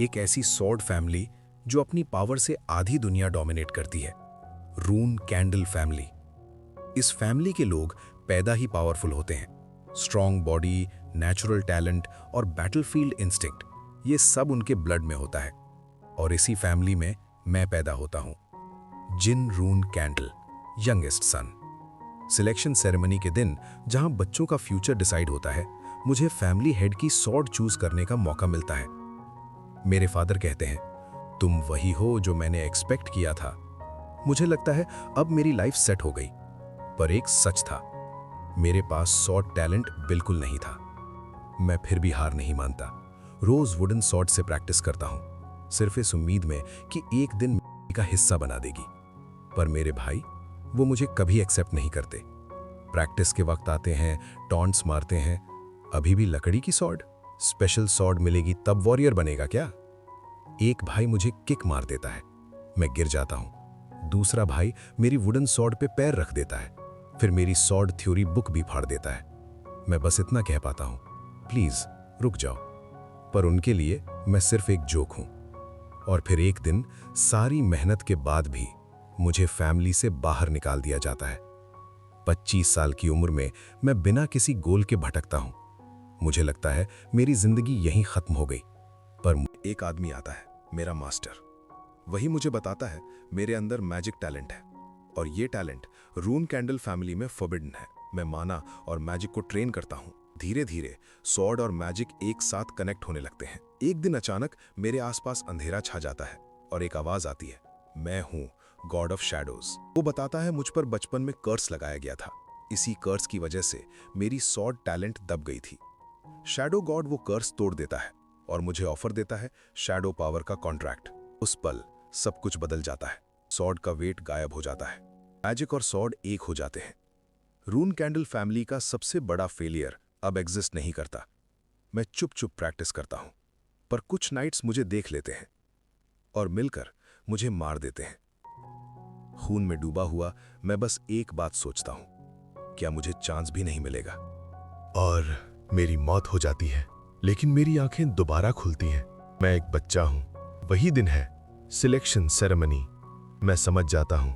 एक ऐसी sword family जो अपनी पावर से आधी दुनिया डोमिनेट करती है। रून कैंडल फैमिली। इस फैमिली के लोग पैदा ही पावरफुल होते हैं। स्ट्रॉन्ग बॉडी, नेचुरल टैलेंट और बैटलफील्ड इंस्टिंक्ट, ये सब उनके ब्लड में होता है। और इसी फैमिली में मैं पैदा होता हूं। Jin Runcandel, youngest son. Selection ceremony के दिन, जहां बच्चों का फ्यूचर डिसाइड होता है, मुझे फैमिली हेड की सॉर्ड चूज करने का मौका मिलता है। मेरे फादर कहते हैं, तुम वही हो जो मैंने एक्सपेक्ट किया था। मुझे लगता है अब मेरी लाइफ सेट हो गई। पर एक सच था, मेरे पास सॉर्ड टैलेंट बिल्कुल नहीं था। मैं फिर भी हार नहीं मानता। रोज वुडन सॉर्ड से प्रैक्टिस करता हूं, सिर्फ इस उम्मीद में कि एक दिन का हिस्सा बना देगी। पर मेरे भाई, वो मुझे कभी एक्सेप्ट नहीं करते। प्रैक्टिस के वक्त आते हैं, टॉन्ट्स मारते हैं। अभी भी लकड़ी की सॉर्ड? स्पेशल सॉर्ड मिलेगी तब वॉरियर बनेगा क्या? एक भाई मुझे किक मार देता है, मैं गिर जाता हूं। दूसरा भाई मेरी वुडन सॉर्ड पे पैर रख देता है, फिर मेरी सॉर्ड थ्योरी बुक भी फाड़ देता है। मैं बस इतना कह पाता हूं, प्लीज रुक जाओ। पर उनके लिए मैं सिर्फ एक जोक हूं। और फिर एक दिन सारी मेहनत के बाद भी मुझे फैमिली से बाहर निकाल दिया जाता है। 25 साल की उम्र में मैं बिना किसी गोल के भटकता हूं। मुझे लगता है मेरी जिंदगी यहीं खत्म हो गई। पर एक आदमी आता है, मेरा मास्टर। वही मुझे बताता है मेरे अंदर मैजिक टैलेंट है, और ये टैलेंट रून कैंडल फैमिली में फॉरबिडन है। मैं माना और मैजिक को ट्रेन करता हूं। धीरे धीरे सॉर्ड और मैजिक एक साथ कनेक्ट होने लगते हैं। एक दिन अचानक मेरे आसपास अंधेरा छा जाता है और एक आवाज आती है, मैं हूं गॉड ऑफ शैडोज। वो बताता है मुझ पर बचपन में कर्स लगाया गया था। इसी कर्स की वजह से मेरी सॉर्ड टैलेंट दब गई थी। शैडो गॉड वो कर्स तोड़ देता है और मुझे ऑफर देता है शैडो पावर का कॉन्ट्रैक्ट। उस पल सब कुछ बदल जाता है। सॉर्ड का वेट गायब हो जाता है। मैजिक और सॉर्ड एक हो जाते हैं। रून कैंडल फैमिली का सबसे बड़ा फेलियर अब एग्जिस्ट नहीं करता। मैं चुप चुप प्रैक्टिस करता हूं, पर कुछ नाइट्स मुझे देख लेते हैं और मिलकर मुझे मार देते हैं। खून में डूबा हुआ मैं बस एक बात सोचता हूं, क्या मुझे चांस भी नहीं मिलेगा? और मेरी मौत हो जाती है, लेकिन मेरी आंखें दोबारा खुलती हैं। मैं एक बच्चा हूं। वही दिन है, सिलेक्शन सेरेमनी। मैं समझ जाता हूं,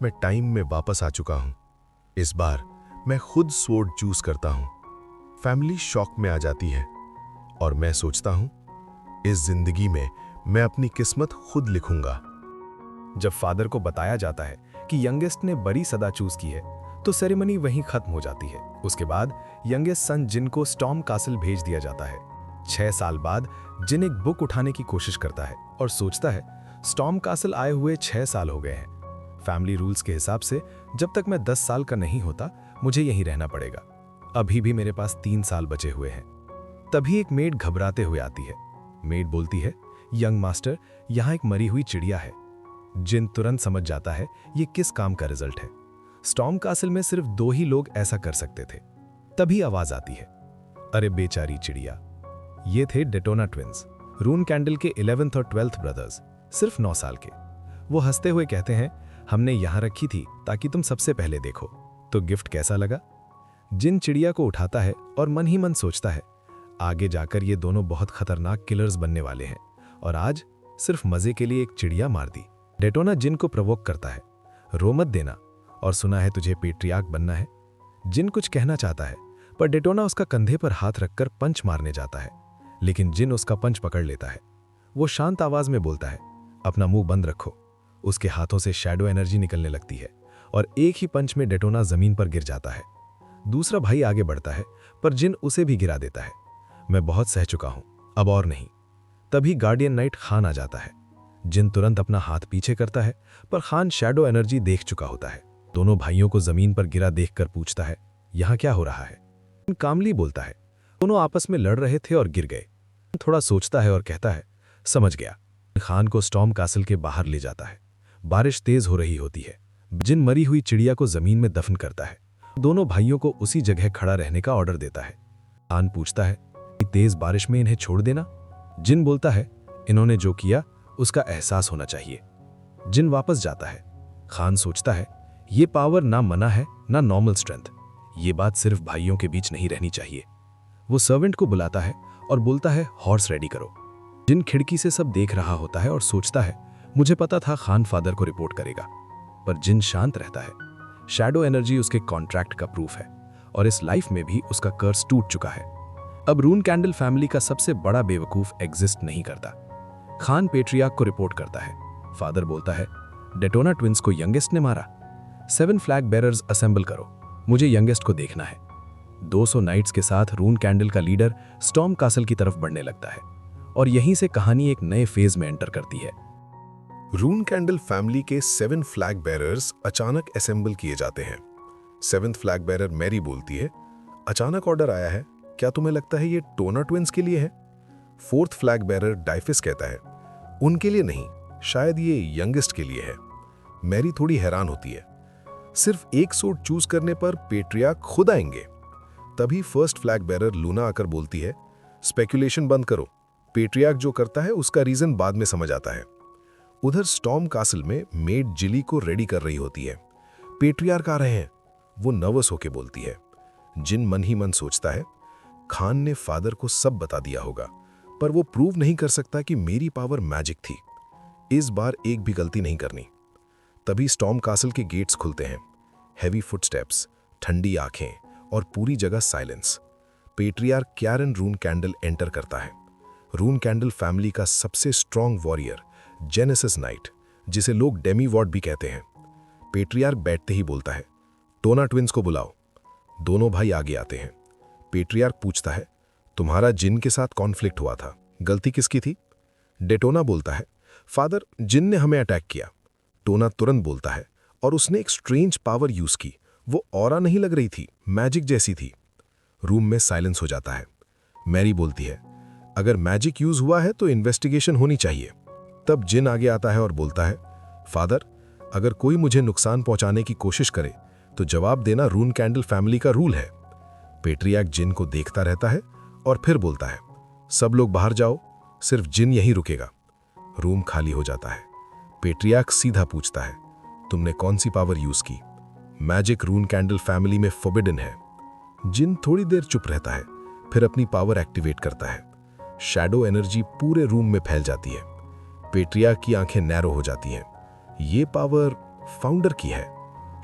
मैं टाइम में वापस आ चुका हूं। इस बार मैं खुद स्वॉर्ड चूज करता हूं। फैमिली शॉक में आ जाती है और मैं सोचता हूं, इस जिंदगी में मैं अपनी किस्मत खुद लिखूंगा। जब फादर को बताया जाता है कि यंगेस्ट ने बड़ी सदा चूज की है, तो सेरेमनी वहीं खत्म हो जाती है। उसके बाद यंगेस्ट सन जिन को स्टॉर्म कासल भेज दिया जाता है। 6 साल बाद जिन एक बुक उठाने की कोशिश करता है और सोचता है स्टॉर्म कासल आए हुए 6 साल हो गए हैं। फैमिली रूल्स के हिसाब से जब तक मैं 10 साल का नहीं होता, मुझे यहीं रहना पड़ेगा। अभी भी मेरे पास 3 साल बचे हुए हैं। तभी एक मेड घबराते हुए आती है। मेड बोलती है, यंग मास्टर, यहाँ एक मरी हुई चिड़िया है। जिन तुरंत समझ जाता है ये किस काम का रिजल्ट है। स्टॉर्म कासल में सिर्फ 2 ही लोग ऐसा कर सकते थे। तभी आवाज आती है, अरे बेचारी चिड़िया। ये थे डेटोना ट्विंस, रून कैंडल के 11th और 12th ब्रदर्स, सिर्फ 9 साल के। वो हंसते हुए कहते हैं, हमने यहां रखी थी ताकि तुम सबसे पहले देखो। तो गिफ्ट कैसा लगा? जिन चिड़िया को उठाता है और मन ही मन सोचता है, आगे जाकर ये दोनों बहुत खतरनाक किलर्स बनने वाले हैं, और आज सिर्फ मजे के लिए एक चिड़िया मार दी। डेटोना जिन को प्रवोक करता है, रो मत देना, और सुना है तुझे पेट्रियार्क बनना है। जिन कुछ कहना चाहता है, पर डेटोना उसका कंधे पर हाथ रखकर पंच मारने जाता है, लेकिन जिन उसका पंच पकड़ लेता है। वो शांत आवाज में बोलता है, अपना मुंह बंद रखो। उसके हाथों से शैडो एनर्जी निकलने लगती है और एक ही पंच में डेटोना जमीन पर गिर जाता है। दूसरा भाई आगे बढ़ता है, पर जिन उसे भी गिरा देता है। मैं बहुत सह चुका हूं, अब और नहीं। तभी गार्डियन नाइट खान आ जाता है। जिन तुरंत अपना हाथ पीछे करता है, पर खान शैडो एनर्जी देख चुका होता है। दोनों भाइयों को जमीन पर गिरा देखकर पूछता है, यहां क्या हो रहा है? कामली बोलता है, दोनों आपस में लड़ रहे थे और गिर गए। थोड़ा सोचता है और कहता है, समझ गया। खान को स्टॉर्म कासल के बाहर ले जाता है। बारिश तेज हो रही होती है। जिन मरी हुई चिड़िया को जमीन में दफन करता है। दोनों भाइयों को उसी जगह खड़ा रहने का ऑर्डर देता है। खान पूछता है, तेज बारिश में इन्हें छोड़ देना? जिन बोलता है, इन्होंने जो किया उसका एहसास होना चाहिए। जिन वापस जाता है। खान सोचता है, ये पावर ना मना है ना नॉर्मल स्ट्रेंथ। ये बात सिर्फ भाइयों के बीच नहीं रहनी चाहिए। वो सर्वेंट को बुलाता है और बोलता है, हॉर्स रेडी करो। जिन खिड़की से सब देख रहा होता है और सोचता है मुझे पता था खान फादर को रिपोर्ट करेगा, पर जिन शांत रहता है। शैडो एनर्जी उसके कॉन्ट्रैक्ट का प्रूफ है और इस लाइफ में भी उसका कर्स टूट चुका है। अब रून कैंडल फैमिली का सबसे बड़ा बेवकूफ एग्जिस्ट नहीं करता। खान पेट्रियार्क को रिपोर्ट करता है। फादर बोलता है डेटोना ट्विंस को यंगेस्ट ने मारा। 7 फ्लैग बेरर्स असेंबल करो, मुझे यंगेस्ट को देखना है। 200 नाइट्स के साथ रून कैंडल का लीडर स्टॉर्म कासल की तरफ बढ़ने लगता है और यहीं से कहानी एक नए फेज में एंटर करती है। रून कैंडल फैमिली के 7 फ्लैग बेरर्स अचानक असेंबल किए जाते हैं। 7th फ्लैग बेरर मैरी बोलती है, अचानक ऑर्डर आया है, क्या तुम्हें लगता है ये टोना ट्विंस के लिए है? 4th फ्लैग बेरर डाइफिस कहता है, उनके लिए नहीं, शायद ये यंगेस्ट के लिए है। मैरी थोड़ी हैरान होती है, सिर्फ एक सूट चूज करने पर पेट्रियार्क खुद आएंगे। तभी फर्स्ट फ्लैग बेरर लूना आकर बोलती है, स्पेकुलेशन बंद करो, पेट्रियार्क जो करता है उसका रीजन बाद में समझ आता है। उधर स्टॉर्म कासल में मेड जिली को रेडी कर रही होती है। पेट्रियार्क आ रहे हैं, वो नर्वस होके बोलती है। जिन मन ही मन सोचता है खान ने फादर को सब बता दिया होगा, पर वो प्रूव नहीं कर सकता कि मेरी पावर मैजिक थी। इस बार एक भी गलती नहीं करनी। तभी स्टॉर्म कासल के गेट्स खुलते हैं। हैवी फुटस्टेप्स, ठंडी आंखें और पूरी जगह silence. Patriarch Cyron Runcandel enter करता है। रून कैंडल फैमिली का सबसे स्ट्रॉन्ग वॉरियर जेनेसिस नाइट, जिसे लोग डेमी वॉर्ड भी कहते हैं। पेट्रियार्क बैठते ही बोलता है, टोना ट्विंस को बुलाओ। दोनों भाई आगे आते हैं। पेट्रियार्क पूछता है, तुम्हारा जिन के साथ कॉन्फ्लिक्ट हुआ था, गलती किसकी थी? डेटोना बोलता है, फादर, जिन ने हमें अटैक किया। टोना तुरंत बोलता है, और उसने एक स्ट्रेंज पावर यूज की, वो ऑरा नहीं लग रही थी, मैजिक जैसी थी। रूम में साइलेंस हो जाता है। मैरी बोलती है, अगर मैजिक यूज हुआ है तो इन्वेस्टिगेशन होनी चाहिए। तब जिन आगे आता है और बोलता है, फादर, अगर कोई मुझे नुकसान पहुंचाने की कोशिश करे तो जवाब देना रून कैंडल फैमिली का रूल है। पेट्रियार्क जिन को देखता रहता है और फिर बोलता है, सब लोग बाहर जाओ, सिर्फ जिन यहीं रुकेगा। रूम खाली हो जाता है। पेट्रियार्क सीधा पूछता है, तुमने कौन सी पावर यूज की? मैजिक रून कैंडल फैमिली में फॉरबिडन है। जिन थोड़ी देर चुप रहता है, फिर अपनी पावर एक्टिवेट करता है। शैडो एनर्जी पूरे रूम में फैल जाती है। पेट्रियार्क की आंखें नैरो हो जाती हैं। ये पावर फाउंडर की है,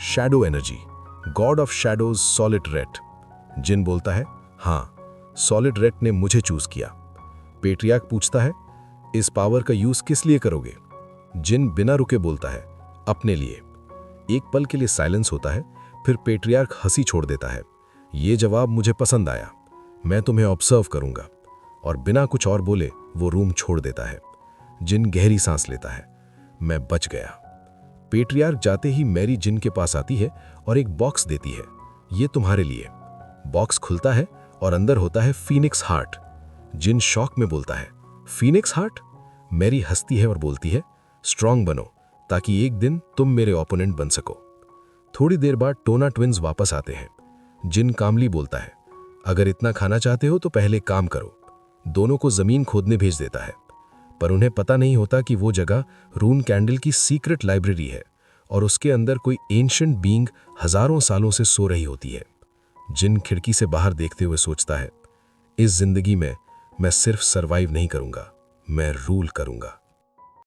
shadow energy, god of shadows solid red. Jin बोलता है, हाँ, सॉलिड रेड ने मुझे चूज किया। पेट्रियार्क पूछता है, इस पावर का यूज किस लिए करोगे? जिन बिना रुके बोलता है, अपने लिए। एक पल के लिए साइलेंस होता है, फिर पेट्रियार्क हंसी छोड़ देता है। ये जवाब मुझे पसंद आया, मैं तुम्हें ऑब्जर्व करूंगा। और बिना कुछ और बोले वो रूम छोड़ देता है। जिन गहरी सांस लेता है, मैं बच गया। पेट्रियार्क जाते ही मैरी जिन के पास आती है और एक बॉक्स देती है, ये तुम्हारे लिए। बॉक्स खुलता है और अंदर होता है फीनिक्स हार्ट। जिन शॉक में बोलता है, फीनिक्स हार्ट? मैरी हंसती है और बोलती है, स्ट्रांग बनो ताकि एक दिन तुम मेरे ओपोनेंट बन सको। थोड़ी देर बाद टोना ट्विंस वापस आते हैं। जिन कामली बोलता है, अगर इतना खाना चाहते हो तो पहले काम करो। दोनों को जमीन खोदने भेज देता है, पर उन्हें पता नहीं होता कि वो जगह रून कैंडल की सीक्रेट लाइब्रेरी है और उसके अंदर कोई एंशिएंट बीइंग हजारों सालों से सो रही होती है। जिन खिड़की से बाहर देखते हुए सोचता है, इस जिंदगी में मैं सिर्फ सरवाइव नहीं करूंगा, मैं रूल करूंगा।